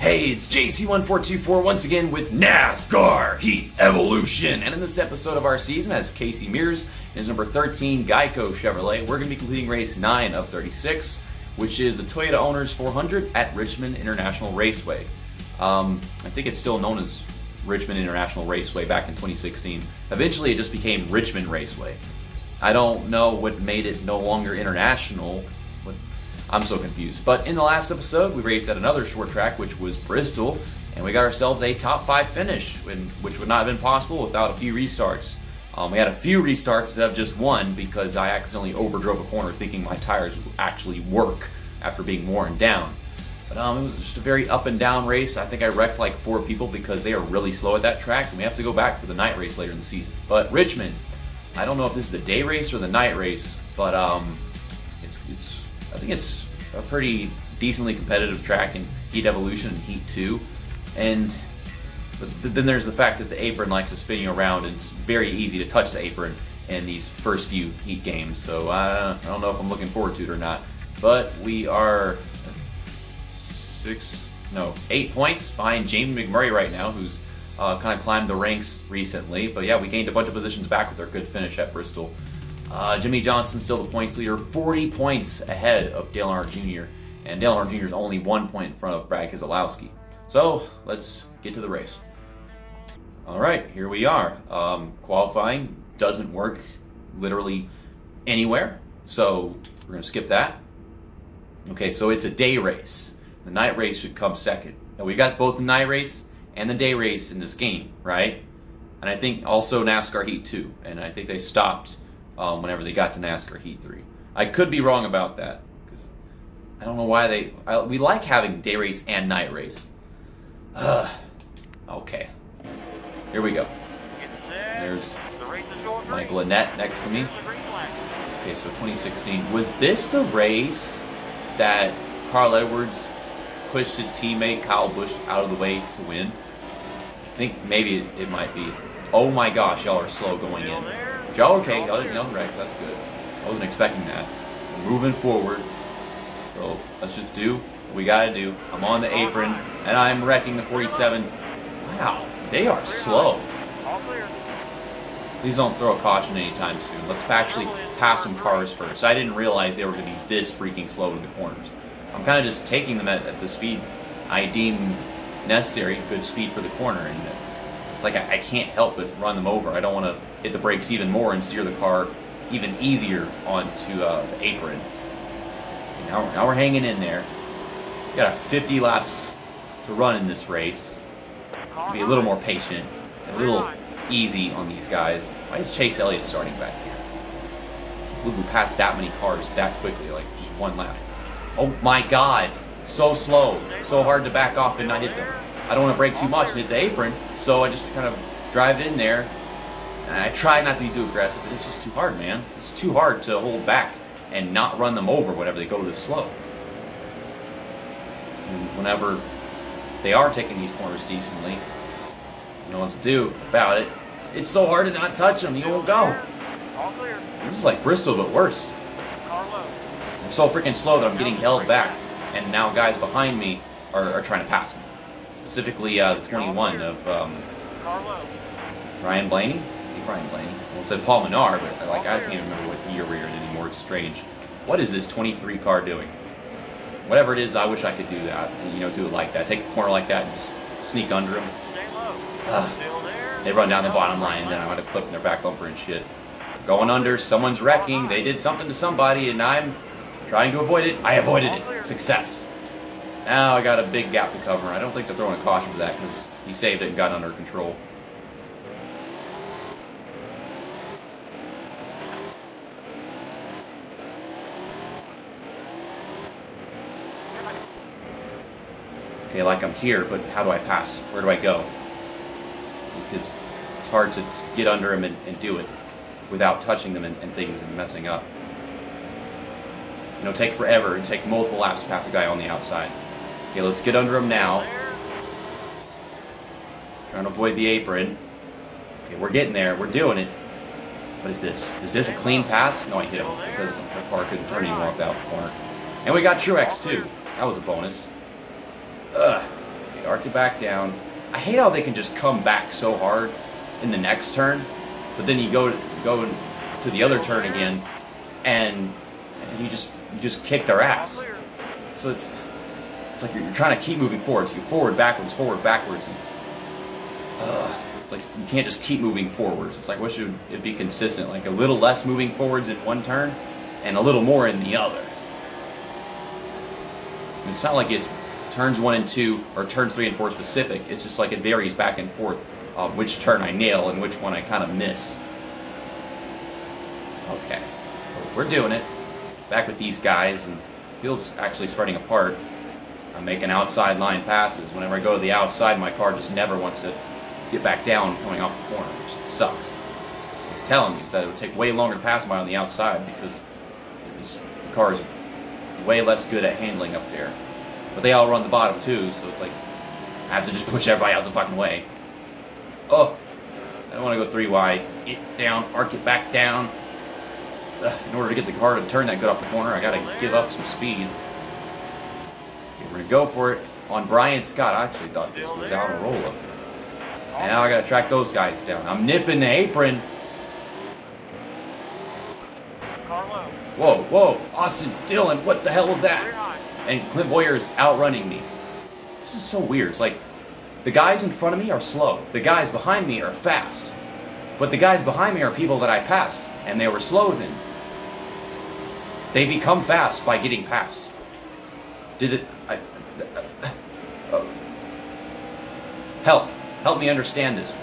Hey, it's JC1424 once again with NASCAR Heat Evolution. And in this episode of our season, as Casey Mears is number 13 Geico Chevrolet, we're going to be completing race 9 of 36, which is the Toyota Owners 400 at Richmond International Raceway. I think it's still known as Richmond International Raceway back in 2016. Eventually it just became Richmond Raceway. I don't know what made it no longer international. I'm so confused. But in the last episode, we raced at another short track, which was Bristol, and we got ourselves a top 5 finish, which would not have been possible without a few restarts. We had a few restarts instead of just one because I accidentally overdrove a corner thinking my tires would actually work after being worn down. But it was just a very up and down race. I think I wrecked like 4 people because they are really slow at that track, and we have to go back for the night race later in the season. But Richmond, I don't know if this is the day race or the night race, but I think it's a pretty decently competitive track in Heat Evolution and Heat 2. But then there's the fact that the apron likes to spin you around, and it's very easy to touch the apron in these first few Heat games. So I don't know if I'm looking forward to it or not. But we are 8 points behind Jamie McMurray right now, who's kind of climbed the ranks recently. But yeah, we gained a bunch of positions back with our good finish at Bristol. Jimmie Johnson still the points leader, 40 points ahead of Dale Earnhardt Jr. And Dale Earnhardt Jr. is only 1 point in front of Brad Keselowski. So let's get to the race. All right, here we are. Qualifying doesn't work literally anywhere, so we're going to skip that. Okay, so it's a day race. The night race should come second. Now we got both the night race and the day race in this game, right? And I think also NASCAR Heat 2, and I think they stopped whenever they got to NASCAR Heat 3. I could be wrong about that, because I don't know why we like having day race and night race. Okay, here we go. There's Michael Annett next to me. Okay, so 2016. Was this the race that Carl Edwards pushed his teammate Kyle Busch out of the way to win? I think maybe it might be. Oh my gosh, y'all are slow going in. But y'all okay, y'all didn't wreck, so that's good. I wasn't expecting that. We're moving forward. So let's just do what we gotta do. I'm on the apron, and I'm wrecking the 47. Wow, they are slow. Please don't throw a caution anytime soon. Let's actually pass some cars first. I didn't realize they were going to be this freaking slow in the corners. I'm kind of just taking them at the speed I deem necessary, good speed for the corner, and it's like I can't help but run them over. I don't want to hit the brakes even more and steer the car even easier onto the apron. Okay, now we're hanging in there. We got 50 laps to run in this race. Be a little more patient, a little easy on these guys. Why is Chase Elliott starting back here? I can't believe we passed that many cars that quickly, like just one lap. Oh my god, so slow, so hard to back off and not hit them. I don't want to brake too much and hit the apron, so I just kind of drive in there. And I try not to be too aggressive, but it's just too hard, man. It's too hard to hold back and not run them over whenever they go this slow. And whenever they are taking these corners decently, you know what to do about it. It's so hard to not touch them, you won't go. This is like Bristol, but worse. I'm so freaking slow that I'm getting held back, and now guys behind me are trying to pass me. Specifically, the 21 of Ryan Blaney. I think Ryan Blaney. Well, it said Paul Menard, but I can't even remember what year we're in anymore. It's strange. What is this 23 car doing? Whatever it is, I wish I could do that. You know, do it like that. Take a corner like that and just sneak under them. They run down the bottom line, and then I'm going to clip in their back bumper and shit. Going under, someone's wrecking, they did something to somebody, and I'm trying to avoid it. I avoided it. Success. Now I got a big gap to cover. I don't think they're throwing a caution for that because he saved it and got under control. Okay, like I'm here, but how do I pass? Where do I go? Because it's hard to get under him and do it without touching them and things and messing up. You know, take forever and take multiple laps to pass the guy on the outside. Okay, let's get under him now. Trying to avoid the apron. Okay, we're getting there. We're doing it. What is this? Is this a clean pass? No, I hit him because the car couldn't turn anymore off the corner. And we got Truex too. That was a bonus. Ugh. Okay, arc it back down. I hate how they can just come back so hard in the next turn, but then you go to the other turn again, and then you just kick their ass. So it's like you're trying to keep moving forward. So you forward, backwards. It's like you can't just keep moving forwards. It's like, what should it be consistent? Like a little less moving forwards in one turn, and a little more in the other. And it's not like it's turns 1 and 2 or turns 3 and 4 specific. It's just like it varies back and forth which turn I nail and which one I kind of miss. Okay, well, we're doing it. Back with these guys, and field's actually spreading apart. I'm making outside line passes. Whenever I go to the outside, my car just never wants to get back down coming off the corner, which sucks. So it's telling me that it would take way longer to pass by on the outside because the car is way less good at handling up there. But they all run the bottom too, so it's like I have to just push everybody out the fucking way. Oh, I don't want to go 3 wide. It down, arc it back down. In order to get the car to turn that good off the corner, I gotta give up some speed. Okay, we're gonna go for it on Brian Scott. I actually thought this was down a roll up there. And now I gotta track those guys down. I'm nipping the apron. Whoa, whoa, Austin Dillon, what the hell was that? And Clint Boyer is outrunning me. This is so weird. It's like the guys in front of me are slow. The guys behind me are fast. But the guys behind me are people that I passed, and they were slow then. They become fast by getting past. Help me understand this.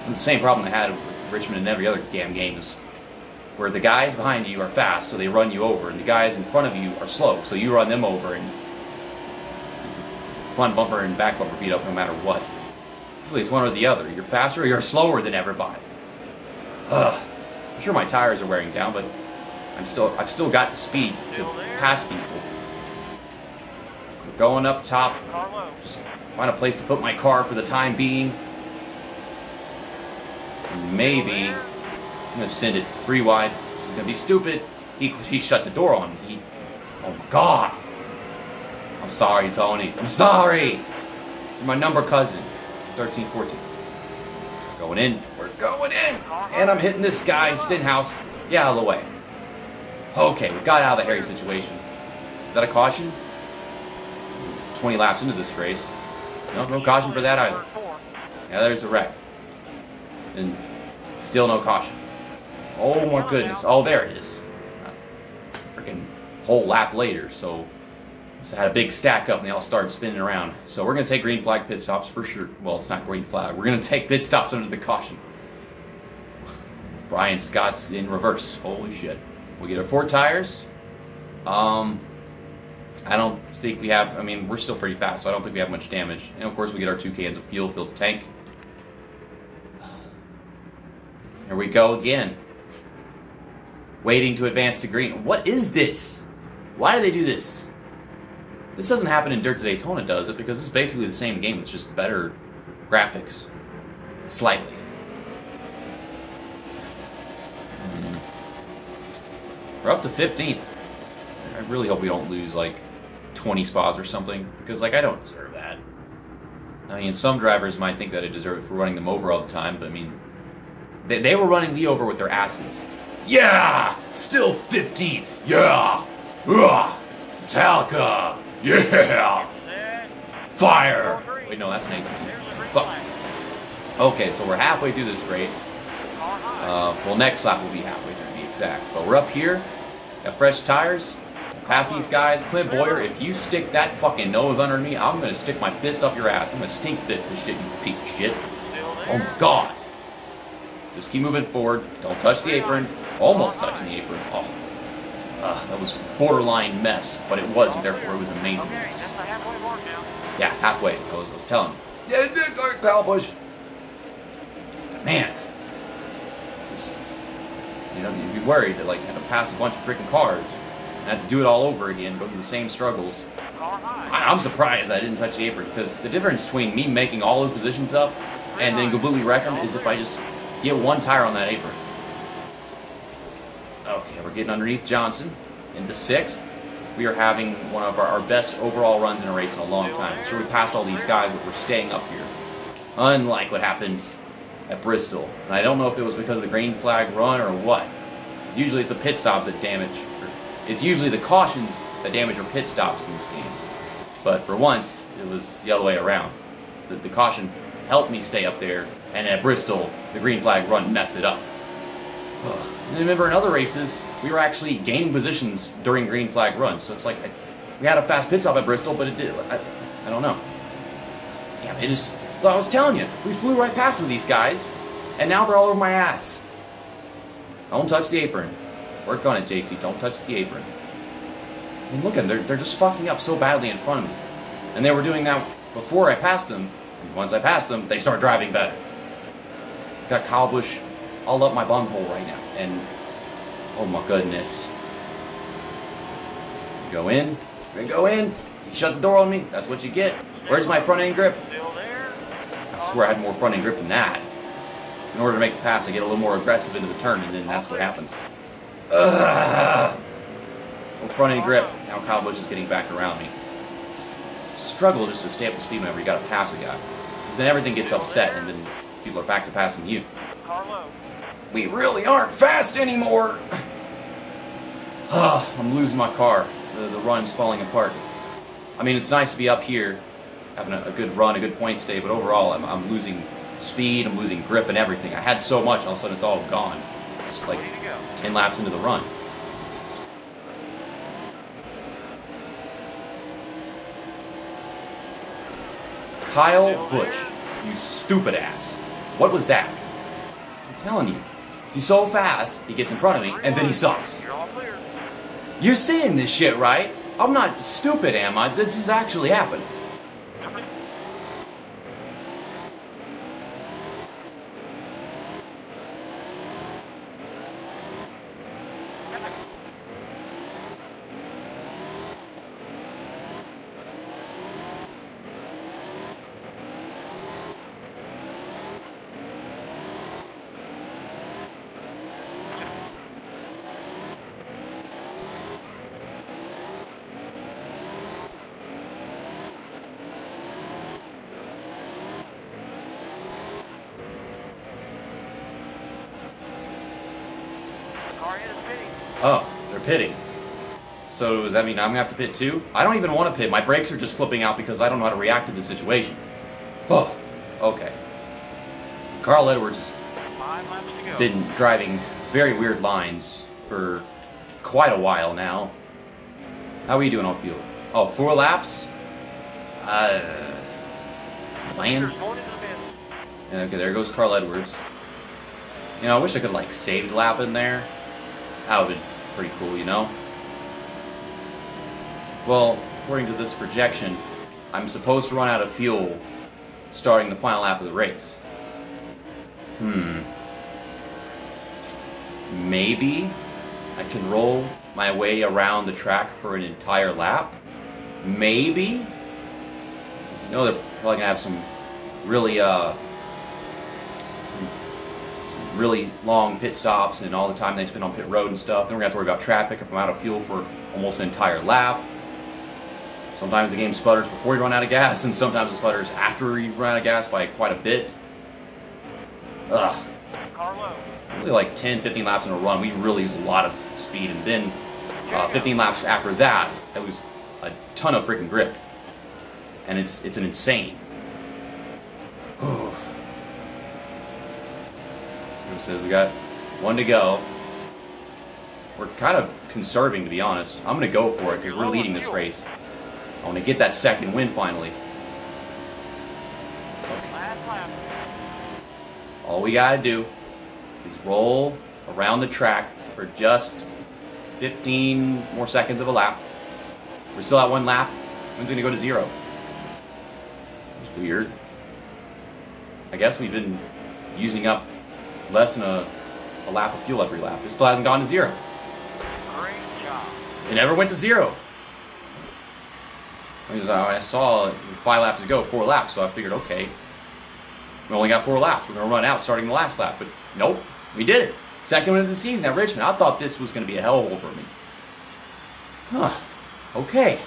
It's the same problem I had with Richmond and every other damn game is where the guys behind you are fast, so they run you over, and the guys in front of you are slow, so you run them over, and the front bumper and back bumper beat up no matter what. Usually it's one or the other. You're faster or you're slower than everybody. I'm sure my tires are wearing down, but I've still got the speed to pass people. We're going up top. Just find a place to put my car for the time being. And maybe I'm gonna send it 3 wide. This is gonna be stupid. He shut the door on me. Oh my God. I'm sorry, Tony. I'm sorry. You're my number cousin. 13, 14. Going in. We're going in. And I'm hitting this guy, Stenhouse. Get out of the way. Okay, we got out of the hairy situation. Is that a caution? 20 laps into this race. No caution for that either. Yeah, there's the wreck. And still no caution. Oh my goodness. Oh, there it is. Freaking whole lap later, so I had a big stack up and they all started spinning around. So we're going to take green flag pit stops for sure. Well, it's not green flag. We're going to take pit stops under the caution. Brian Scott's in reverse. Holy shit. We get our 4 tires. I don't think we have, we're still pretty fast, so I don't think we have much damage. And of course we get our 2 cans of fuel, fill the tank. Here we go again. Waiting to advance to green. What is this? Why do they do this? This doesn't happen in Dirt to Daytona, does it? Because it's basically the same game. It's just better graphics. Slightly. We're up to 15th. I really hope we don't lose, like, 20 spots or something. Because, like, I don't deserve that. I mean, some drivers might think that I deserve it for running them over all the time. But, I mean, they were running me over with their asses. Yeah! Still 15th! Yeah! Ugh! Metallica! Yeah! Fire! Wait, no, that's an ACDC. Fuck. Okay, so we're halfway through this race. Well, next lap will be halfway through, to be exact. But we're up here. Got fresh tires. Past these guys. Clint Boyer, if you stick that fucking nose under me, I'm going to stick my fist up your ass. I'm going to stink fist this shit, you piece of shit. Oh, my God. Just keep moving forward. Don't touch the apron. Almost touching the apron. Oh. That was borderline mess, but it wasn't, therefore it was amazing mess. Yeah, halfway, I was telling him. Yeah, Kyle Busch. Man. You'd be worried that, like, you had to pass a bunch of freaking cars and have to do it all over again, go through the same struggles. I'm surprised I didn't touch the apron, because the difference between me making all those positions up and then completely wreck them is if I just get 1 tire on that apron. Okay, we're getting underneath Johnson into 6th. we are having one of our best overall runs in a race in a long time. Sure, we passed all these guys, but we're staying up here. Unlike what happened at Bristol. And I don't know if it was because of the green flag run or what. Usually it's the pit stops that damage. It's usually the cautions that damage your pit stops in this game. But for once, it was the other way around. The caution helped me stay up there, and at Bristol, the green flag run messed it up. And remember, in other races, we were actually gaining positions during green flag runs. So it's like, we had a fast pit stop at Bristol, but it did. I don't know. Damn, it just, I was telling you, we flew right past some of these guys, and now they're all over my ass. Don't touch the apron. Work on it, JC. Don't touch the apron. I mean, look at them. They're just fucking up so badly in front of me. And they were doing that before I passed them. And once I passed them, they start driving better. Got Kyle Busch all up my bunghole right now. And, oh my goodness. Go in. Go in. You shut the door on me. That's what you get. Where's my front end grip? I swear I had more front end grip than that. In order to make the pass, I get a little more aggressive into the turn, and then that's what happens. Ugh. Well, front end grip. Now Kyle Busch is getting back around me. Struggle just to stay up to speed whenever you got to pass a guy. Because then everything gets upset, and then people are back to passing you. We really aren't fast anymore. I'm losing my car. The run's falling apart. I mean, it's nice to be up here, having a good run, a good point stay, but overall, I'm losing speed, I'm losing grip and everything. I had so much, all of a sudden it's all gone. It's like 10 laps into the run. Kyle Busch, you stupid ass. What was that? I'm telling you. He's so fast, he gets in front of me, and then he sucks. You're seeing this shit, right? I'm not stupid, am I? This is actually happening. Oh, they're pitting. So does that mean I'm going to have to pit too? I don't even want to pit. My brakes are just flipping out because I don't know how to react to this situation. Oh, okay. Carl Edwards has been driving very weird lines for quite a while now. How are you doing on field? Oh, 4 laps? Land? Yeah, okay, there goes Carl Edwards. You know, I wish I could, like, save the lap in there. That would have been pretty cool, you know? Well, according to this projection, I'm supposed to run out of fuel starting the final lap of the race. Maybe I can roll my way around the track for an entire lap? Maybe? You know they're probably going to have some really, really long pit stops and all the time they spend on pit road and stuff. Then we're going to have to worry about traffic if I'm out of fuel for almost an entire lap. Sometimes the game sputters before you run out of gas, and sometimes it sputters after you run out of gas by quite a bit. Ugh. Really like 10, 15 laps in a run, we really use a lot of speed, and then 15 laps after that, it was a ton of freaking grip. And it's an insane. It says we got 1 to go. We're kind of conserving, to be honest. I'm going to go for it because we're leading this race. I want to get that second win finally. Okay. All we got to do is roll around the track for just 15 more seconds of a lap. We're still at 1 lap. When's it going to go to 0? It's weird. I guess we've been using up less than a lap of fuel every lap. It still hasn't gone to 0. Great job. It never went to 0. I saw 5 laps to go, 4 laps, so I figured, okay, we only got 4 laps. We're going to run out starting the last lap. But nope, we did it. Second win of the season at Richmond. I thought this was going to be a hellhole for me. Huh. Okay.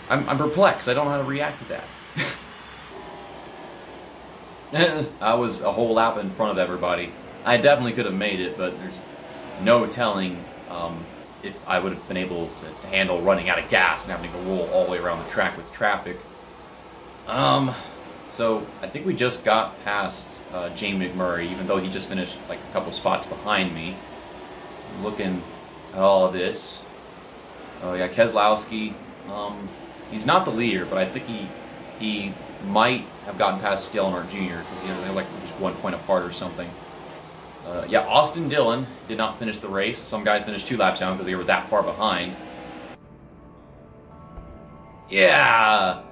I'm perplexed. I don't know how to react to that. I was a whole lap in front of everybody. I definitely could have made it, but there's no telling if I would have been able to handle running out of gas and having to roll all the way around the track with traffic. So I think we just got past Jamie McMurray, even though he just finished like a couple spots behind me. Looking at all of this. Oh yeah, Keselowski. He's not the leader, but I think he might have gotten past Dale Earnhardt Jr. because they're like just 1 point apart or something. Yeah, Austin Dillon did not finish the race. Some guys finished 2 laps down because they were that far behind. Yeah,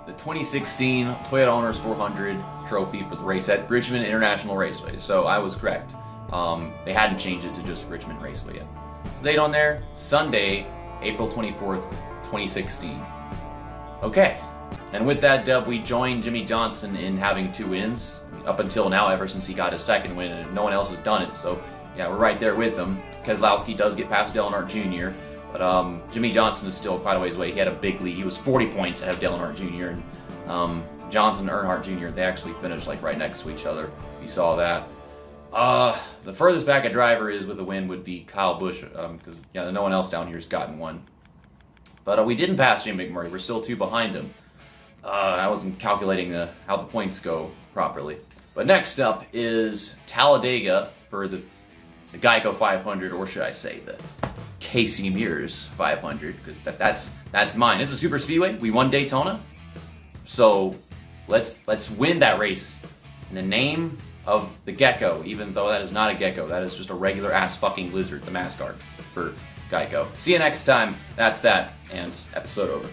the 2016 Toyota Owners 400 trophy for the race at Richmond International Raceway. So I was correct. They hadn't changed it to just Richmond Raceway yet. Stayed on there Sunday, April 24th, 2016. Okay, and with that dub, we joined Jimmie Johnson in having 2 wins. Up until now, ever since he got his 2nd win, and no one else has done it. So, yeah, we're right there with him. Keselowski does get past Dale Earnhardt Jr., but Jimmie Johnson is still quite a ways away. He had a big lead. He was 40 points ahead of Dale Earnhardt Jr., and Johnson and Earnhardt Jr., they actually finished like right next to each other. You saw that. The furthest back a driver is with a win would be Kyle Busch, because yeah, no one else down here has gotten one. But we didn't pass Jamie McMurray. We're still 2 behind him. I wasn't calculating how the points go properly. But next up is Talladega for the Geico 500, or should I say the Casey Mears 500, because that's mine. It's a super speedway. We won Daytona, so let's win that race in the name of the gecko, even though that is not a gecko. That is just a regular ass fucking lizard, the mascot for Geico. See you next time. That's that, and episode over.